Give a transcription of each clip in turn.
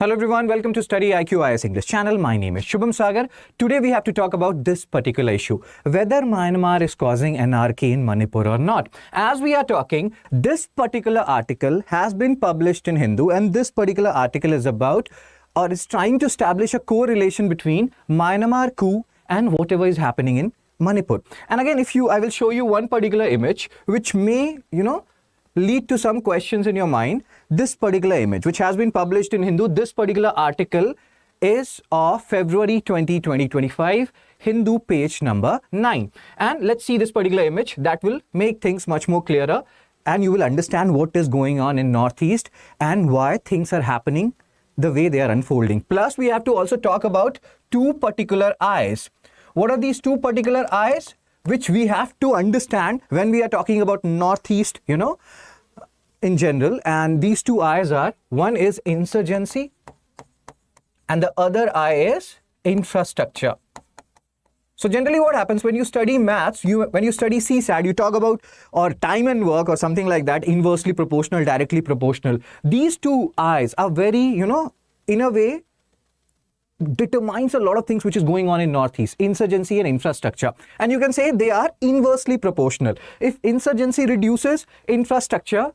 Hello everyone, welcome to StudyIQ IS English channel. My name is Shubham Sagar. Today we have to talk about this particular issue, whether Myanmar is causing anarchy in Manipur or not. As we are talking, this particular article has been published in Hindu, and this particular article is about or is trying to establish a correlation between Myanmar coup and whatever is happening in Manipur. And again, I will show you one particular image which may, lead to some questions in your mind. This particular image, which has been published in Hindu, this particular article is of February 2025, Hindu page number 9. And let's see this particular image. That will make things much more clearer, and you will understand what is going on in Northeast and why things are happening the way they are unfolding. Plus, we have to also talk about two particular eyes. What are these two particular eyes which we have to understand when we are talking about Northeast, in general? And these two eyes are, one is insurgency and the other eye is infrastructure. So generally what happens when you study maths, when you study CSAT, you talk about or time and work or something like that, inversely proportional, directly proportional. These two eyes are very, in a way, determines a lot of things which is going on in Northeast, insurgency and infrastructure. And you can say they are inversely proportional. If insurgency reduces, infrastructure,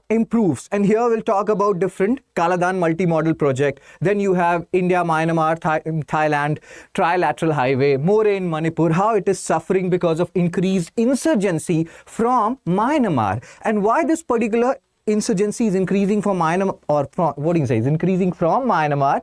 improves. And here we'll talk about different Kaladan multi-model project. Then you have India, Myanmar, Thailand, trilateral highway, More in Manipur, how it is suffering because of increased insurgency from Myanmar. And why this particular insurgency is increasing from Myanmar, or from, is increasing from Myanmar.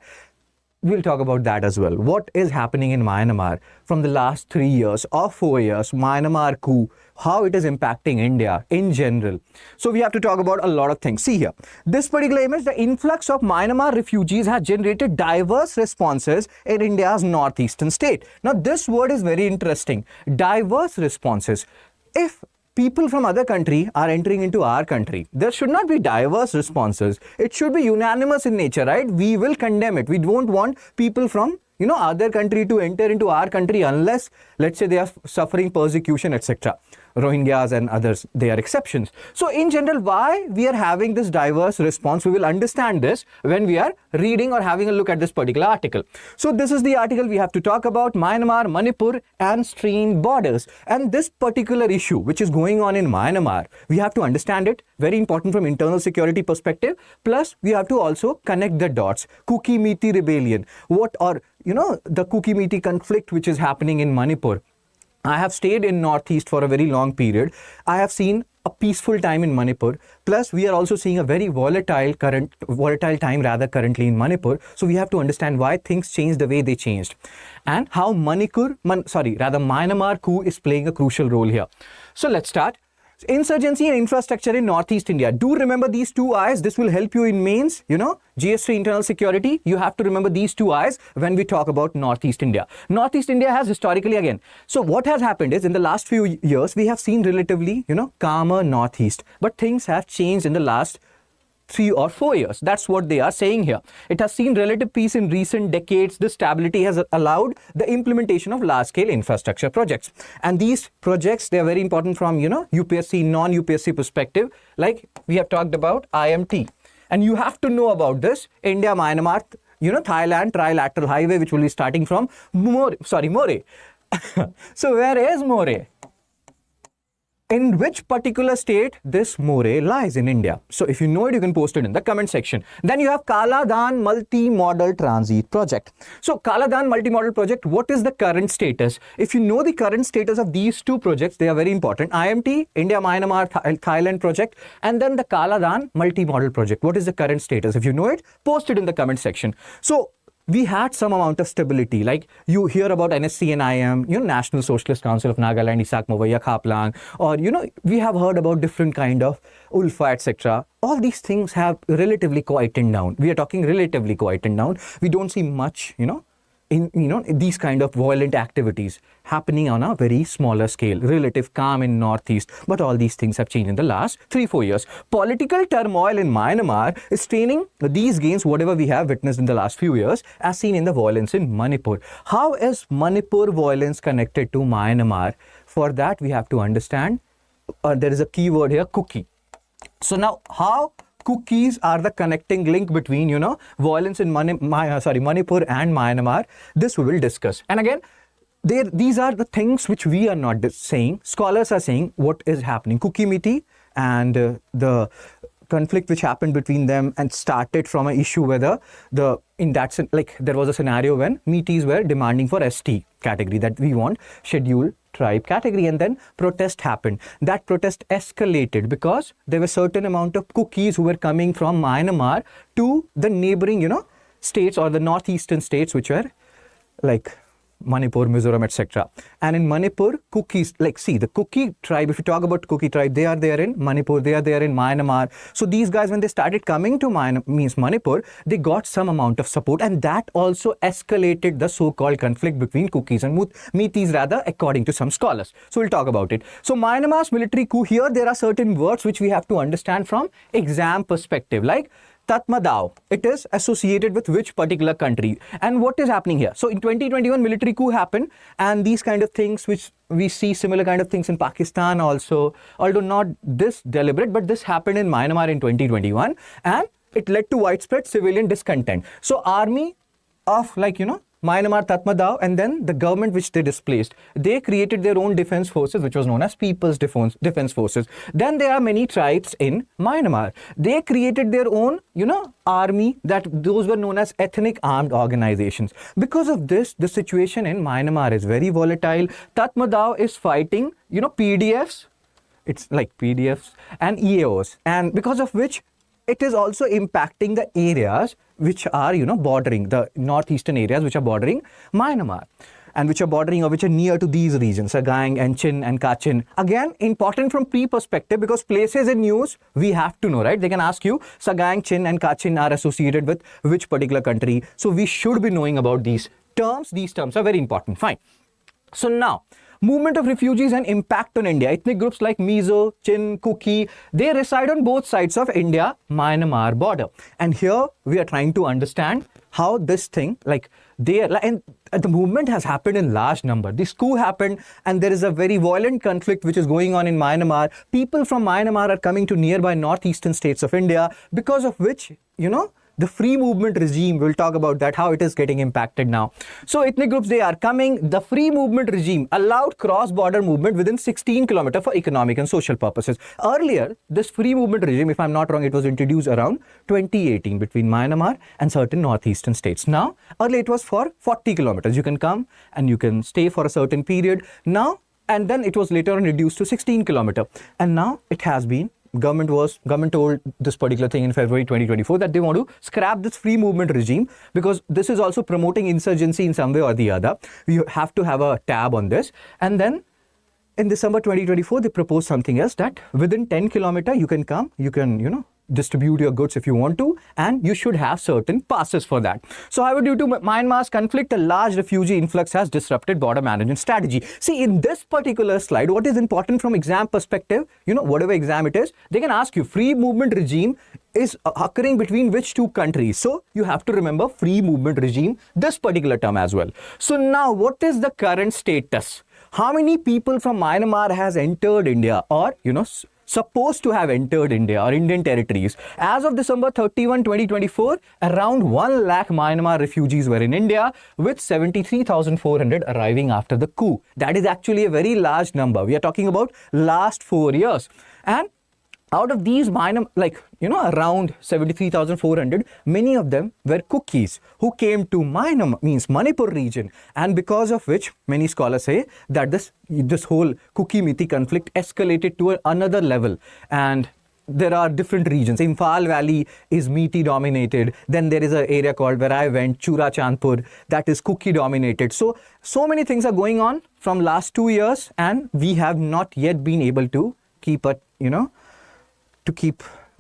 We'll talk about that as well. What is happening in Myanmar from the last 3 years or 4 years, Myanmar coup, how it is impacting India in general. So we have to talk about a lot of things. See here, this particular image, the influx of Myanmar refugees has generated diverse responses in India's northeastern state. Now this word is very interesting, diverse responses. If people from other country are entering into our country, there should not be diverse responses. It should be unanimous in nature, right? We will condemn it. We don't want people from, other country to enter into our country unless, let's say, they are suffering persecution, etc. Rohingyas and others, they are exceptions. So in general, why we are having this diverse response, we will understand this when we are reading or having a look at this particular article. So this is the article we have to talk about: Myanmar, Manipur and strained borders. And this particular issue which is going on in Myanmar, we have to understand it, very important from internal security perspective. Plus we have to also connect the dots. Kuki Miti rebellion, the Kuki Miti conflict which is happening in Manipur. I have stayed in Northeast for a very long period. I have seen a peaceful time in Manipur. Plus, we are also seeing a very volatile time currently in Manipur. So we have to understand why things changed the way they changed, and how Myanmar coup is playing a crucial role here. So let's start. Insurgency and infrastructure in Northeast India. Do remember these two eyes. This will help you in mains, GS3 internal security. You have to remember these two eyes when we talk about Northeast India. Northeast India has historically, again, so what has happened is in the last few years, we have seen relatively, calmer Northeast, but things have changed in the last 3 or 4 years. That's what they are saying here. It has seen relative peace in recent decades. This stability has allowed the implementation of large-scale infrastructure projects. And these projects, they are very important from, UPSC, non-UPSC perspective. Like we have talked about IMT. And you have to know about this. India, Myanmar, Thailand, trilateral highway, which will be starting from More. So where is More? In which particular state this More lies in India? So if you know it, you can post it in the comment section. Then you have Kaladan Multi-Model Transit Project. So Kaladan Multi-Model Project, what is the current status? If you know the current status of these two projects, they are very important. IMT, India, Myanmar, Thailand project, and then the Kaladan Multi-Model Project. What is the current status? If you know it, post it in the comment section. So we had some amount of stability, like you hear about NSC and IM, National Socialist Council of Nagaland, Isak Mawaya Khaplang, or, we have heard about different kind of ULFA, etc. All these things have relatively quietened down. We are talking relatively quietened down. We don't see much, these kind of violent activities happening on a very smaller scale, relative calm in Northeast. But all these things have changed in the last 3-4 years. Political turmoil in Myanmar is straining these gains, whatever we have witnessed in the last few years, as seen in the violence in Manipur. How is Manipur violence connected to Myanmar? For that, we have to understand, there is a key word here, cookie. So now, how cookies are the connecting link between, violence in Manipur and Myanmar. This we will discuss. And again, these are the things which we are not saying. Scholars are saying what is happening. Cookie Miti and the conflict which happened between them and started from an issue whether there was a scenario when Metis were demanding for ST category, that we want scheduled tribe category, and then protest happened. That protest escalated because there were certain amount of cookies who were coming from Myanmar to the neighboring, states or the northeastern states which were like Manipur, Mizoram, etc. And in Manipur, cookies, the Kuki tribe, if you talk about Kuki tribe, they are there in Manipur, they are there in Myanmar. So these guys, when they started coming to Manipur, they got some amount of support, and that also escalated the so-called conflict between cookies and Metis, rather, according to some scholars. So we'll talk about it. So Myanmar's military coup, here there are certain words which we have to understand from exam perspective, like Tatmadaw, it is associated with which particular country, and what is happening here. So in 2021, military coup happened, and these kind of things which we see similar kind of things in Pakistan also, although not this deliberate, but this happened in Myanmar in 2021, and it led to widespread civilian discontent. So army of Myanmar, Tatmadaw, and then the government which they displaced, they created their own defense forces, which was known as People's Defense Forces. Then there are many tribes in Myanmar. They created their own, army, that those were known as ethnic armed organizations. Because of this, the situation in Myanmar is very volatile. Tatmadaw is fighting, PDFs, it's like PDFs and EAOs, and because of which it is also impacting the areas which are, bordering, the northeastern areas which are bordering Myanmar and which are bordering or which are near to these regions, Sagaing and Chin and Kachin. Again, important from perspective, because places in news, we have to know, right? They can ask you, Sagaing, Chin and Kachin are associated with which particular country. So we should be knowing about these terms. These terms are very important. Fine. So now, movement of refugees and impact on India. Ethnic groups like Mizo, Chin, Kuki, they reside on both sides of India-Myanmar border. And here we are trying to understand how this thing, and the movement has happened in large number. This coup happened, and there is a very violent conflict which is going on in Myanmar. People from Myanmar are coming to nearby northeastern states of India, because of which, the free movement regime, we'll talk about that, how it is getting impacted now. So ethnic groups, they are coming. The free movement regime allowed cross-border movement within 16 kilometers for economic and social purposes. Earlier, this free movement regime, if I'm not wrong, it was introduced around 2018 between Myanmar and certain northeastern states. Now, earlier it was for 40 kilometers. You can come and you can stay for a certain period. Now, and then it was later on reduced to 16 kilometers. And now it has been, government told this particular thing in February 2024 that they want to scrap this free movement regime, because this is also promoting insurgency in some way or the other. We have to have a tab on this. And then in December 2024, they proposed something else, that within 10 kilometers you can come, you can, distribute your goods if you want to, and you should have certain passes for that. So however, due to Myanmar's conflict, a large refugee influx has disrupted border management strategy. See, in this particular slide, what is important from exam perspective, whatever exam it is, they can ask you, free movement regime is occurring between which two countries? So you have to remember free movement regime, this particular term as well. So now, what is the current status? How many people from Myanmar has entered India, or, supposed to have entered India or Indian territories? As of December 31, 2024, around 1 lakh Myanmar refugees were in India, with 73,400 arriving after the coup. That is actually a very large number. We are talking about last 4 years. And out of these around 73,400, many of them were cookies who came to Manipur region, and because of which many scholars say that this whole cookie Miti conflict escalated to another level. And there are different regions. Imphal Valley is Miti dominated. Then there is an area called, where I went, Chura Chandpur, that is cookie dominated. So many things are going on from last 2 years, and we have not yet been able to keep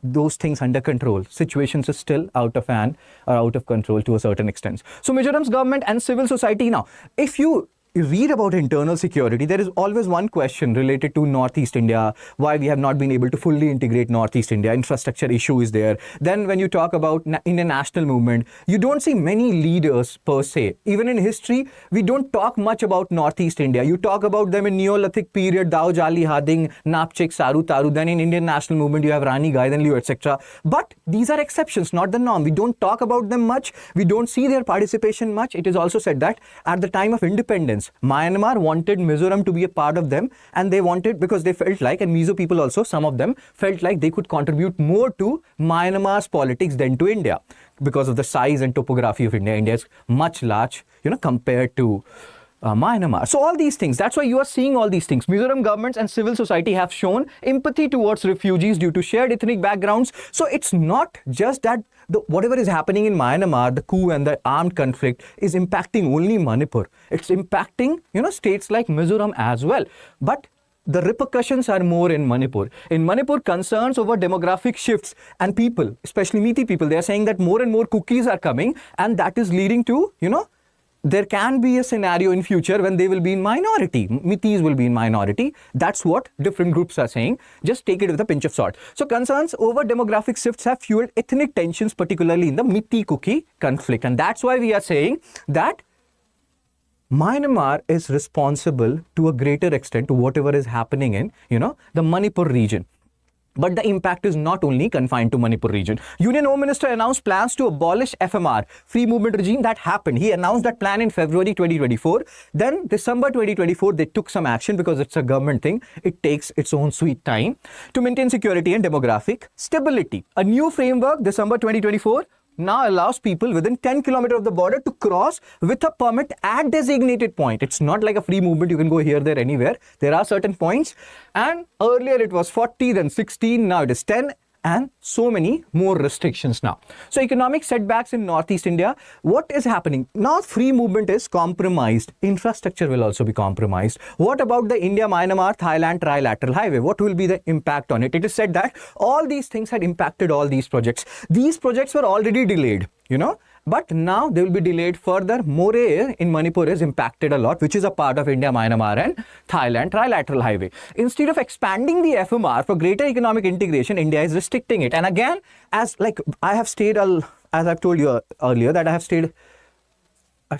those things under control. Situations are still out of hand or out of control to a certain extent. So Mizoram's government and civil society now, if you you read about internal security, there is always one question related to Northeast India, why we have not been able to fully integrate Northeast India, infrastructure issue is there. Then when you talk about Indian national movement, you don't see many leaders per se. Even in history, we don't talk much about Northeast India. You talk about them in Neolithic period, Dao Jali Hading, Napchik, Saru Taru. Then in Indian national movement, you have Rani Gaidanliu, etc. But these are exceptions, not the norm. We don't talk about them much. We don't see their participation much. It is also said that at the time of independence, Myanmar wanted Mizoram to be a part of them, and they wanted, because they felt like, and Mizo people also, some of them felt like they could contribute more to Myanmar's politics than to India because of the size and topography of India. India is much large, compared to Myanmar. So all these things, that's why you are seeing all these things. Mizoram governments and civil society have shown empathy towards refugees due to shared ethnic backgrounds. So it's not just that whatever is happening in Myanmar, the coup and the armed conflict is impacting only Manipur. It's impacting, states like Mizoram as well. But the repercussions are more in Manipur. In Manipur, concerns over demographic shifts and people, especially Methi people, they are saying that more and more cookies are coming, and that is leading to, there can be a scenario in future when they will be in minority. Mithis will be in minority. That's what different groups are saying. Just take it with a pinch of salt. So concerns over demographic shifts have fueled ethnic tensions, particularly in the Mithi-Kuki conflict. And that's why we are saying that Myanmar is responsible to a greater extent to whatever is happening in, the Manipur region. But the impact is not only confined to Manipur region. Union Home Minister announced plans to abolish FMR, free movement regime. That happened. He announced that plan in February 2024. Then December 2024, they took some action because it's a government thing. It takes its own sweet time to maintain security and demographic stability. A new framework, December 2024, now allows people within 10 kilometers of the border to cross with a permit at designated point. It's not like a free movement. You can go here, there, anywhere. There are certain points. And earlier it was 40, then 16, now it is 10. And so many more restrictions now. So economic setbacks in Northeast India. What is happening? Now free movement is compromised. Infrastructure will also be compromised. What about the India-Myanmar-Thailand trilateral highway? What will be the impact on it? It is said that all these things had impacted all these projects. These projects were already delayed, but now they will be delayed further. More in Manipur is impacted a lot, which is a part of India, Myanmar and Thailand trilateral highway. Instead of expanding the FMR for greater economic integration, India is restricting it. And again, as I've told you earlier, that I've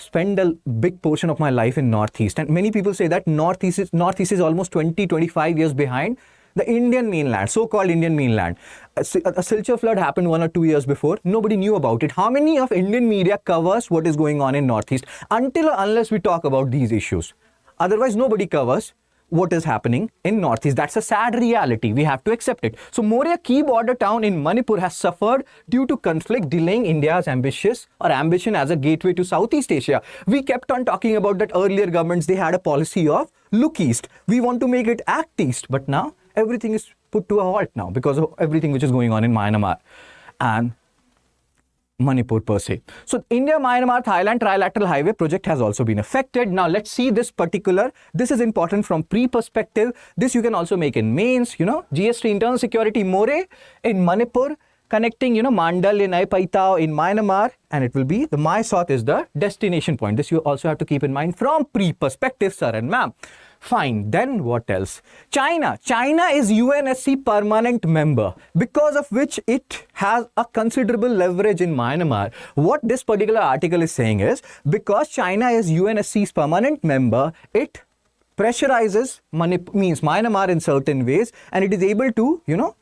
spent a big portion of my life in Northeast. And many people say that Northeast is almost 20-25 years behind the Indian mainland, so-called Indian mainland. A Silchar flood happened 1 or 2 years before. Nobody knew about it. How many of Indian media covers what is going on in Northeast? Until or unless we talk about these issues. Otherwise, nobody covers what is happening in Northeast. That's a sad reality. We have to accept it. So Moria, key border town in Manipur, has suffered due to conflict, delaying India's ambition as a gateway to Southeast Asia. We kept on talking about that earlier governments, they had a policy of look east. We want to make it act east. But now everything is put to a halt now because of everything which is going on in Myanmar and Manipur per se. So India-Myanmar-Thailand trilateral highway project has also been affected. Now let's see this this is important from pre-perspective. This you can also make in mains, GS3 internal security more in Manipur, connecting, Mandal in Aipaitao in Myanmar, and it will be the Mysot is the destination point. This you also have to keep in mind from pre-perspective, sir and ma'am. Fine. Then what else? China is UNSC permanent member, because of which it has a considerable leverage in Myanmar. What this particular article is saying is, because China is UNSC's permanent member, it pressurizes Myanmar in certain ways, and it is able to,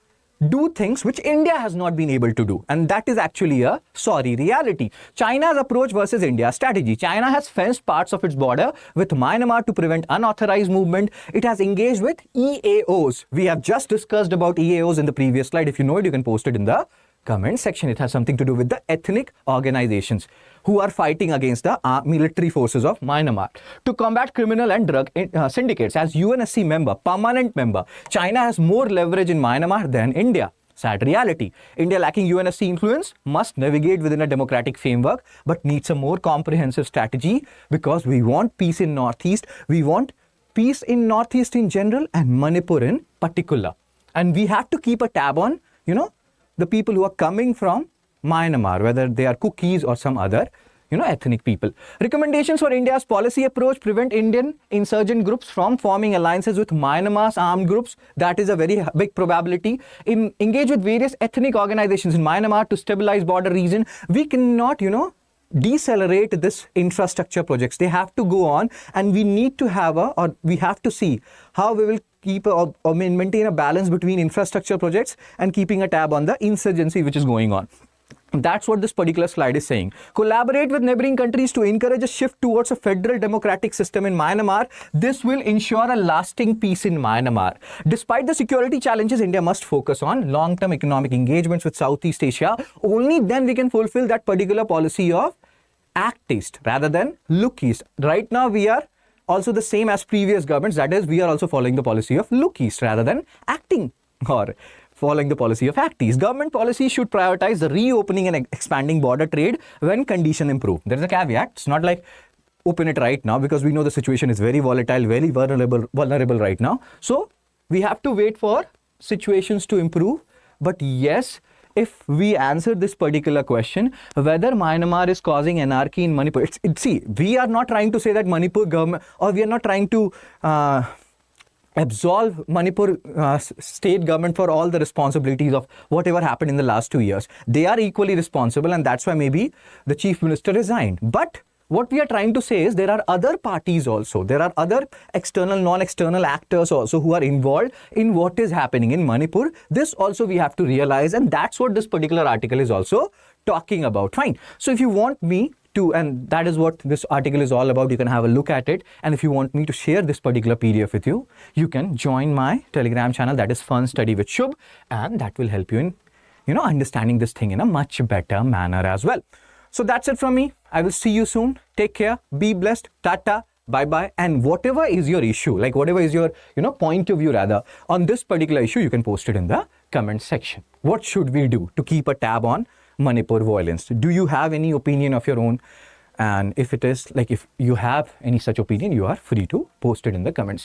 do things which India has not been able to do. And that is actually a sorry reality. China's approach versus India's strategy. China has fenced parts of its border with Myanmar to prevent unauthorized movement. It has engaged with EAOs. We have just discussed about EAOs in the previous slide. If you know it, you can post it in the comment section. It has something to do with the ethnic organizations who are fighting against the military forces of Myanmar. To combat criminal and drug syndicates, as UNSC member, permanent member, China has more leverage in Myanmar than India. Sad reality. India, lacking UNSC influence, must navigate within a democratic framework, but needs a more comprehensive strategy, because we want peace in Northeast. We want peace in Northeast in general and Manipur in particular. And we have to keep a tab on, the people who are coming from Myanmar, whether they are cookies or some other ethnic people. Recommendations for India's policy approach: prevent Indian insurgent groups from forming alliances with Myanmar's armed groups. That is a very big probability. Engage with various ethnic organizations in Myanmar to stabilize border region. We cannot, decelerate this infrastructure projects. They have to go on, and we need to we have to see how we will keep or maintain a balance between infrastructure projects and keeping a tab on the insurgency which is going on. That's what this particular slide is saying. Collaborate with neighboring countries to encourage a shift towards a federal democratic system in Myanmar. This will ensure a lasting peace in Myanmar. Despite the security challenges, India must focus on long-term economic engagements with Southeast Asia. Only then we can fulfill that particular policy of act east rather than look east. Right now we are also the same as previous governments. That is, we are also following the policy of look east rather than acting or following the policy of act east. Government policy should prioritize the reopening and expanding border trade when conditions improve. There is a caveat. It's not like open it right now, because we know the situation is very volatile, very vulnerable right now. So we have to wait for situations to improve. But yes, if we answer this particular question, whether Myanmar is causing anarchy in Manipur, see, we are not trying to say that Manipur government, or we are not trying to absolve Manipur state government for all the responsibilities of whatever happened in the last 2 years. They are equally responsible, and that's why maybe the chief minister resigned. But what we are trying to say is there are other parties also. There are other external, non-external actors also who are involved in what is happening in Manipur. This also we have to realize, and that's what this particular article is also talking about. Fine. So if you want me to, and that is what this article is all about, you can have a look at it. And if you want me to share this particular PDF with you, you can join my Telegram channel, that is Fun Study with Shubh, and that will help you in, understanding this thing in a much better manner as well. So that's it from me. I will see you soon. Take care. Be blessed. Tata. Bye-bye. And whatever is your issue, like whatever is your, point of view rather, on this particular issue, you can post it in the comment section. What should we do to keep a tab on Manipur violence? Do you have any opinion of your own? And if it is, if you have any such opinion, you are free to post it in the comment section.